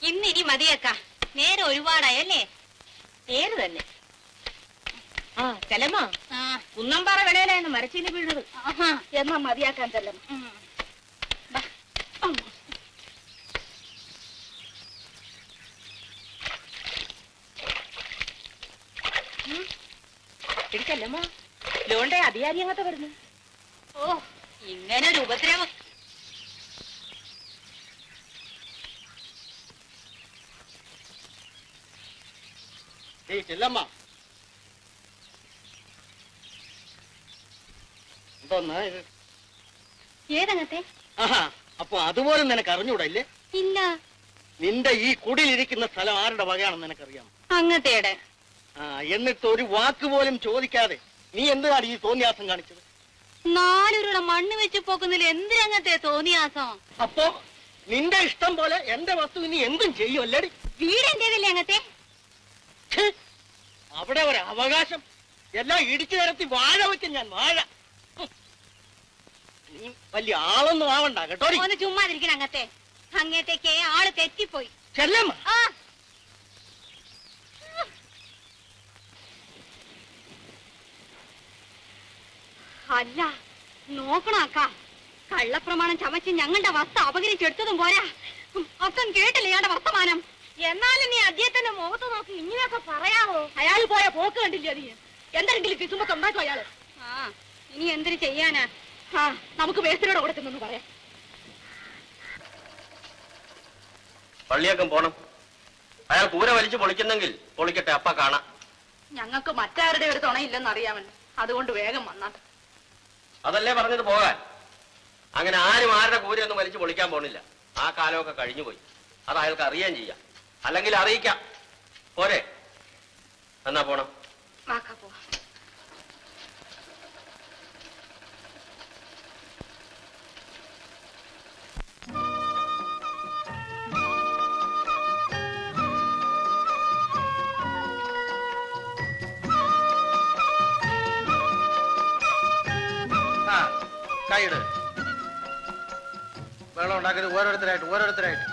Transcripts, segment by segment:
ഇന്നിനി മതിയേക്ക. നേരെ ഒരുപാടായല്ലേ? നേര് തന്നെ. ആ ചെല്ലമ്മ, കുന്നമ്പാറ വിളയിലായിരുന്നു മരച്ചീനി വീഴുന്നത്. എന്നാ മതിയാക്കാൻ ചെല്ലമ്മ. ചെല്ലമ്മ, ലോണ്ടെ അധികാരി അങ്ങത്തെ വരുന്നു. ഓ, ഇങ്ങനൊരു ഉപദ്രവം. ചെല്ലമ്മ, ഏതങ്ങത്തെ? ആഹാ, അപ്പൊ അതുപോലെ നിനക്ക് അറിഞ്ഞൂടല്ലേ? ഇല്ല. നിന്റെ ഈ കുടിലിരിക്കുന്ന സ്ഥലം ആരുടെ വകയാണെന്ന് നിനക്കറിയാം? അങ്ങത്തേടെ. എന്നിട്ട് ഒരു വാക്ക് പോലും ചോദിക്കാതെ നീ എന്തിനാണ് ഈ തോന്നിയാസം കാണിച്ചത്? 4 ഉരുള മണ്ണ് വെച്ച് പോക്കുന്നതിൽ എന്തിനങ്ങത്തെ തോന്നിയാസം? അപ്പോ നിന്റെ ഇഷ്ടം പോലെ എന്റെ വസ്തു ഇനി എന്തും ചെയ്യും അല്ലേടി? വീട് എന്റേതല്ലേ അങ്ങത്തെ? അവിടെ ഒരു അവകാശം എല്ലാം ഇടിച്ചു നിരത്തി വാഴ വെക്കും ഞാൻ, വാഴ. നീ വലിയ ആളൊന്നും ആവണ്ട കേട്ടോ. ഒന്ന് ചുമ്മാതിരിക്കണം അങ്ങത്തെ. അങ്ങത്തേക്ക് ആള് തെറ്റിപ്പോയി. ചെല്ലമ്മ, അല്ല നോക്കണം അക്ക. കള്ളപ്രമാണം ചമച്ച് ഞങ്ങളുടെ വസ്തു അപകരിച്ചെടുത്തതും പോരാ, അക്കം കേട്ടില്ല ഇയാളുടെ വർത്തമാനം. എന്നാലും നീ അദ്ദേഹത്തിന്റെ മുഖത്ത് നോക്കി ഇങ്ങനെയൊക്കെ പറയാമോ? അയാൾ പോയ പോക്ക് കണ്ടില്ല നീ? എന്തെങ്കിലും കിസുമ്പൊക്കെ ഉണ്ടാക്കും അയാള്. ഇനി എന്തിനു ചെയ്യാനാ? നമുക്ക് മേസ്തിരിയോടെ കൊടുക്കുന്നെന്ന് പറയാം. പള്ളിയേക്കം പോണം. അയാൾ കൂര വലിച്ചു പൊളിക്കുന്നെങ്കിൽ പൊളിക്കട്ടെ, അപ്പ കാണാം. ഞങ്ങൾക്ക് മറ്റാരുടെ ഒരു തുണയില്ലെന്ന് അറിയാമല്ലോ, അതുകൊണ്ട് വേഗം വന്നാ. അതല്ലേ പറഞ്ഞത് പോകാൻ. അങ്ങനെ ആരും ആരുടെ കൂരയൊന്നും വലിച്ചു പൊളിക്കാൻ പോണില്ല. ആ കാലമൊക്കെ കഴിഞ്ഞു പോയി. അത് അയാൾക്ക് അറിയാൻ ചെയ്യാം, അല്ലെങ്കിൽ അറിയിക്കാം. പോരെ? എന്നാ പോണം. വാക്കാ പോ. കൈയിട്. വെള്ളം ഉണ്ടാക്കിയത് ഓരോരുത്തരായിട്ട്.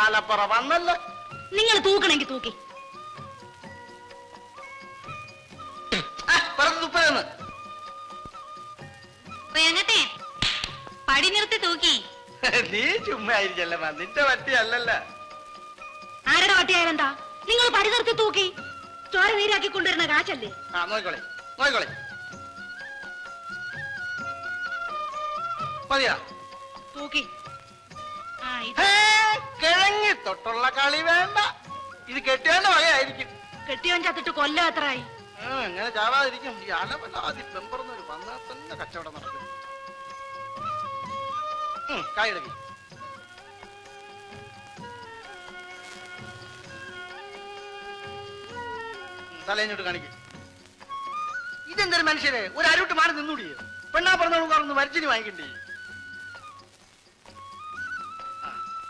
ആലപ്പുറ വന്നല്ലോ. നിങ്ങൾ തൂക്കണമെങ്കിൽ തൂക്കി. അങ്ങത്തെ പടി നിർത്തി തൂക്കി. നീ ചുമ്മാ ആയിരിക്കല്ല, നിന്റെ വട്ടി അല്ലല്ല. ആരുടെ വട്ടിയായാലെന്താ? നിങ്ങൾ പടി നിർത്തി തൂക്കി. ചോര നീരാക്കി കൊണ്ടുവരുന്ന കാശല്ലേ? നോക്കോളെ മതിയാ തൂക്കി. കിഴങ്ങി തൊട്ടുള്ള കളി വേണ്ട. ഇത് കെട്ടിയോന്റെ വകയായിരിക്കും. കെട്ടിയോൻ ചത്തിട്ട് കൊല്ലം എത്രയായി? എങ്ങനെ ചാവാതിരിക്കും? ഈ അലവലാതി പെമ്പറന്നൊരു വന്നാൽ തന്നെ കച്ചവടം നടക്കും. കായെടുക്കി. തലേഞ്ഞോട്ട് കാണിക്കും. ഇതെന്തൊരു മനുഷ്യരെ, ഒരു അരുട്ട് മാറി നിന്നൂടിയോ? പെണ്ണാ പറഞ്ഞോളൂ മരിച്ചിന് വാങ്ങിക്കണ്ടേ?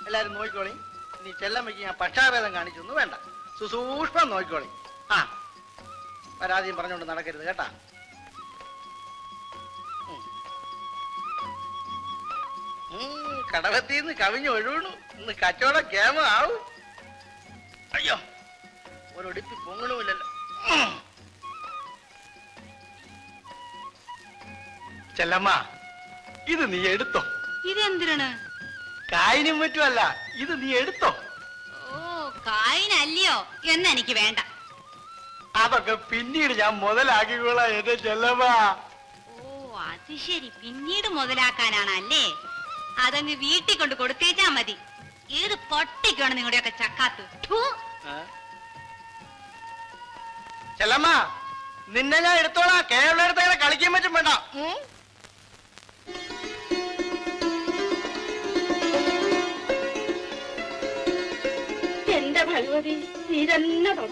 എല്ലാരും നോക്കിക്കോളി. നീ ചെല്ലമ്മയ്ക്ക് ഞാൻ പക്ഷാഭേദം കാണിച്ചൊന്നും വേണ്ട, സുസൂക്ഷ്മം നോക്കിക്കോളി. പരാതിയും പറഞ്ഞോണ്ട് നടക്കരുത് കേട്ടാ. കടവത്തിന്ന് കവിഞ്ഞ് ഒഴുകണു. ഇന്ന് കച്ചവടം കേമ ആവും. അയ്യോ, ഒരൊടിപ്പി പൊങ്ങണമില്ലല്ലോ. ചെല്ലമ്മ, ഇത് നീ എടുത്തോ. ഇതെന്തിനാണ്? കായിനും പറ്റുമല്ല, ഇത് നീ എടുത്തോ. ഓ, കായിനല്ലയോ? എന്നെനിക്ക് വേണ്ട. അതൊക്കെ പിന്നീട് ഞാൻ മുതലാക്കിക്കോളാം എന്റെ ചെല്ലമ്മ. ഓ, അത് ശരി, പിന്നീട് മുതലാക്കാനാണല്ലേ? അതങ്ങ് വീട്ടിൽ കൊണ്ട് കൊടുത്തേച്ചാ മതി. ഏത് പൊട്ടിക്കാണ് നിങ്ങളുടെയൊക്കെ ചക്കാത്ത്. ചെല്ലമ്മ, നിന്നെ ഞാൻ എടുത്തോളാം. കേരളം എടുത്തങ്ങനെ കളിക്കാൻ പറ്റും വേണ്ട. എന്റെ ഭഗവതി, നീ തന്നെ തൊട.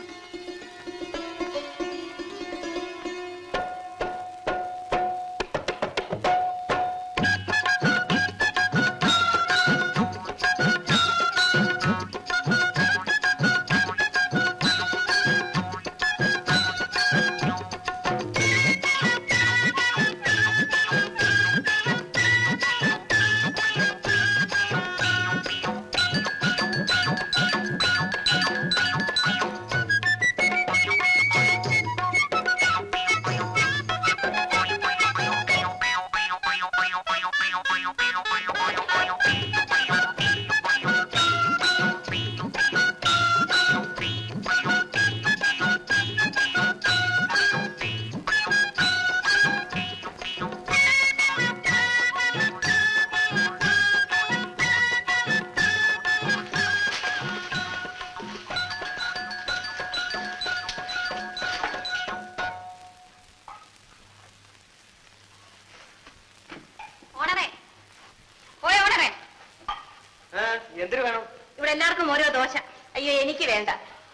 വേണ്ട,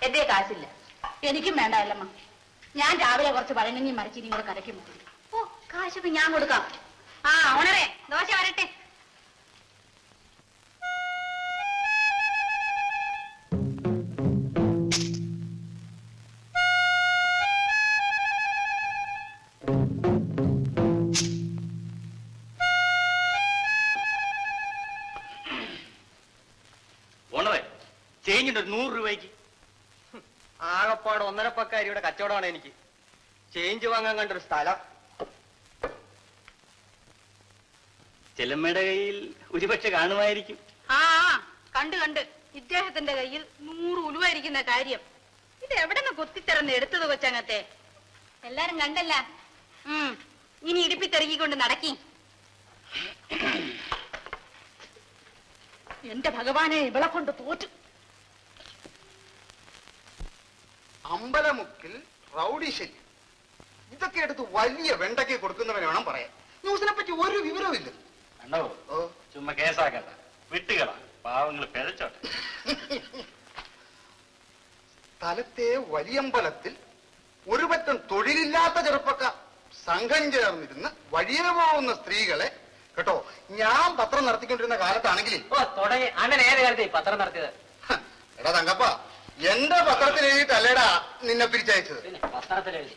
എന്റെ കാശില്ല. എനിക്കും വേണ്ട അല്ലമ്മ. ഞാൻ രാവിലെ കുറച്ച് പഴങ്കഞ്ഞി മരച്ചിരിയും കൂടെ കരയ്ക്കും. ഓ, കാശൊക്കെ ഞാൻ കൊടുക്കാം. ആ ഓണറേ, ദോശ വരട്ടെ. ഓണറേ, ചേഞ്ചിന്റെ 100 രൂപയ്ക്ക്. ആകപ്പാട് 1.5 പക്കാരിയുടെ കച്ചവടമാണ് എനിക്ക്. ചേഞ്ച് വാങ്ങാൻ കണ്ടൊരു സ്ഥലം. ചെല്ലമ്മയുടെ കയ്യിൽ ഒരുപക്ഷെ കാണുമായിരിക്കും. ആ കണ്ട് കണ്ട് ഇദ്ദേഹത്തിന്റെ കയ്യിൽ 100 ഉലുവ ഇരിക്കുന്ന കാര്യം ഇത് എവിടെ നിന്ന് കുത്തിത്തിറന്ന് എടുത്തത് കൊച്ചങ്ങത്തെ? എല്ലാരും കണ്ടല്ല. ഇനി ഇടുപ്പിത്തെറുകിക്കൊണ്ട് നടക്കി. എന്റെ ഭഗവാനെ, ഇവളെ കൊണ്ട് തോറ്റു. അമ്പലമുക്കിൽ റൗഡി ശല്യം. ഇതൊക്കെ എടുത്ത് വലിയ വെണ്ടയ്ക്ക് കൊടുക്കുന്നവനെ വേണം പറയാൻ. ന്യൂസിനെ പറ്റി ഒരു വിവരവും ഇല്ല. കണ്ടോ, ചുമ്മാ കേസാക്കണ്ട, വിട്ടുകള, പാവങ്ങൾ പിഴച്ചോട്ടെ. സ്ഥലത്തെ വലിയമ്പലത്തിൽ ഒരു പറ്റം തൊഴിലില്ലാത്ത ചെറുപ്പക്കാർ സംഘം ചേർന്നിരുന്ന് വഴിയെ പോകുന്ന സ്ത്രീകളെ കേട്ടോ, ഞാൻ പത്രം നടത്തിക്കൊണ്ടിരുന്ന കാലത്താണെങ്കിൽ തുടങ്ങി. അണ്ണൻ ഏത് കാലത്തെ പത്രം നടത്തിയത്? എടാ തങ്കപ്പ, എന്റെ പത്രത്തിൽ എഴുതിയിട്ടല്ലേടാ നിന്നെ പിരിച്ചയച്ചത്. പത്രത്തിൽ എഴുതി.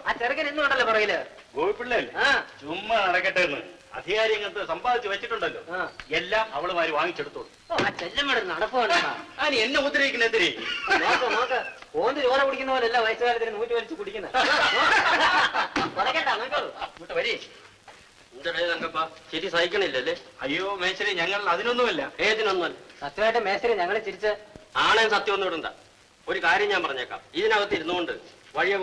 ആ ചെറുക്കൻ ഇന്നുണ്ടല്ലോ പുറകില്. ഗോപിപ്പിള്ളല്ലേ? ചുമ്മാ നടക്കട്ടെ എന്ന് അധികാരി ഇങ്ങനത്തെ സമ്പാദിച്ചു വെച്ചിട്ടുണ്ടല്ലോ. എല്ലാം അവളുമാര് വാങ്ങിച്ചെടുത്തോളൂ. ആ ചെല്ലമ്മയുടെ നടപ്പുണ്ടോ? അതിന് എന്നെ ഉപദ്രവിക്കുന്ന എന്തിനേ? നോക്ക് ഓന്ത് ചോര കുടിക്കുന്ന പോലെയല്ല വയസ്സുകാലത്തിന് 100 വലിച്ച് കുടിക്കുന്നത്. ഇങ്ങോട്ട് വരി. എന്താ തങ്കപ്പ, ശരി സഹിക്കണില്ലല്ലേ? അയ്യോ മേശ്ശേരി, ഞങ്ങൾ അതിനൊന്നുമല്ല. ഏതിനൊന്നുമല്ല. സത്യമായിട്ട് മേശരി ഞങ്ങളെ ചിരിച്ച് ആണേം സത്യം ഒന്നും ഇടണ്ട. ഒരു കാര്യം ഞാൻ പറഞ്ഞേക്കാം, ഇതിനകത്ത് ഇരുന്നുകൊണ്ട് വഴിയെ